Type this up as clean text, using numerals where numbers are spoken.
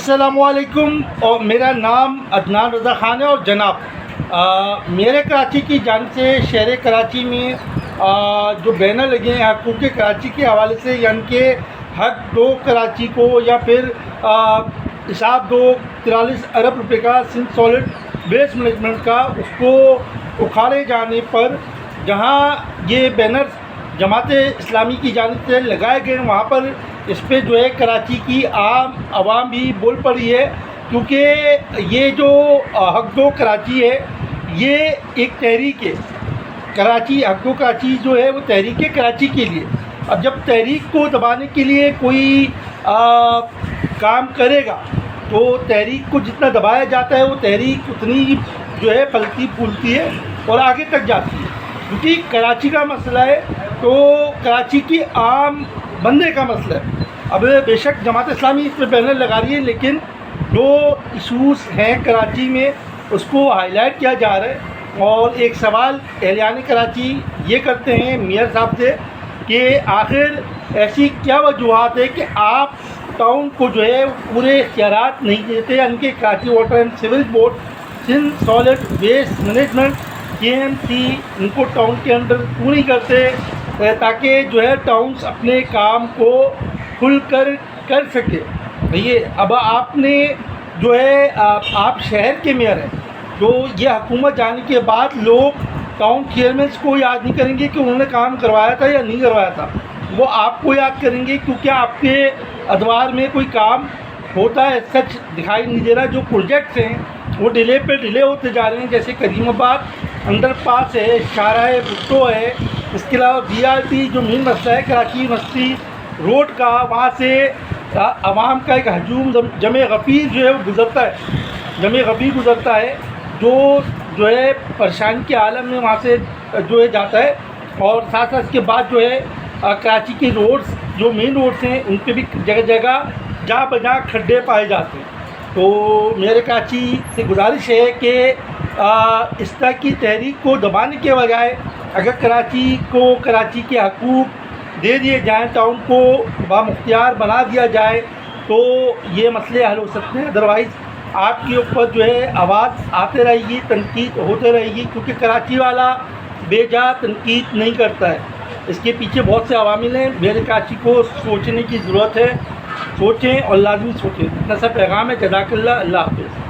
السلام علیکم، اور میرا نام عدنان رضا خان ہے۔ اور جناب میرے کراچی کی جانب سے شہر کراچی میں جو بینر لگے ہیں حقوق کراچی کے حوالے سے، یعنی کہ حق دو کراچی کو، یا پھر حساب دو 43 ارب روپے کا سندھ سالڈ ویسٹ مینجمنٹ کا، اس کو اکھاڑے جانے پر جہاں یہ بینرز جماعت اسلامی کی جانب سے لگائے گئے، وہاں پر اس پہ جو ہے کراچی کی عام عوام بھی بول پڑی ہے، کیونکہ یہ جو حق دو کراچی ہے یہ ایک تحریک ہے۔ کراچی حق دو کراچی جو ہے وہ تحریک ہے کراچی کے لیے۔ اب جب تحریک کو دبانے کے لیے کوئی کام کرے گا تو تحریک کو جتنا دبایا جاتا ہے وہ تحریک اتنی جو ہے پھلتی پھولتی ہے اور آگے تک جاتی ہے، کیونکہ کراچی کا مسئلہ ہے تو کراچی کی عام بندے کا مسئلہ ہے۔ اب بے شک جماعت اسلامی اس پہ بینر لگا رہی ہے، لیکن جو ایشوز ہیں کراچی میں اس کو ہائی لائٹ کیا جا رہا ہے۔ اور ایک سوال اہلیان کراچی یہ کرتے ہیں میئر صاحب سے کہ آخر ایسی کیا وجوہات ہے کہ آپ ٹاؤن کو جو ہے پورے اختیارات نہیں دیتے، یعنی کہ Karachi water and sewerage board, Sindh solid waste management, KMC ان کو ٹاؤن کے اندر کیوں نہیں کرتے تاکہ جو ہے ٹاؤنس اپنے کام کو کھل کر سکے۔ یہ اب آپ نے جو ہے آپ شہر کے میئر ہیں، تو یہ حکومت جانے کے بعد لوگ ٹاؤن چیئرمینس کو یاد نہیں کریں گے کہ انہوں نے کام کروایا تھا یا نہیں کروایا تھا، وہ آپ کو یاد کریں گے، کیونکہ آپ کے ادوار میں کوئی کام ہوتا ہے سچ دکھائی نہیں دے رہا۔ جو پروجیکٹس ہیں وہ ڈیلے پہ ڈیلے ہوتے جا رہے ہیں، جیسے کریم آباد انڈر پاس ہے، شاہراہ بھٹو ہے، اس کے علاوہ BRT جو مین مسئلہ ہے کراچی یونیورسٹی روڈ کا، وہاں سے عوام کا ایک ہجوم جمع غفیر جو ہے وہ گزرتا ہے، جمع غفیر گزرتا ہے جو ہے پریشانی کے عالم میں وہاں سے جو ہے جاتا ہے۔ اور ساتھ ساتھ اس کے بعد جو ہے کراچی کے روڈز جو مین روڈز ہیں ان پہ بھی جگہ جگہ جہاں بجہاں کھڈے پائے جاتے ہیں۔ تو میرے کراچی سے گزارش ہے کہ اس طرح کی تحریک کو دبانے کے بجائے اگر کراچی کے حقوق دے دیے جائیں، ٹاؤن کو بامختیار بنا دیا جائے تو یہ مسئلے حل ہو سکتے ہیں۔ ادروائز آپ کے اوپر جو ہے آواز آتے رہے گی، تنقید ہوتے رہے گی، کیونکہ کراچی والا بے جا تنقید نہیں کرتا ہے، اس کے پیچھے بہت سے عوامل ہیں۔ میرے کراچی کو سوچنے کی ضرورت ہے، سوچیں اور لازمی سوچیں۔ اتنا سا پیغام ہے۔ جزاک اللہ، اللہ حافظ۔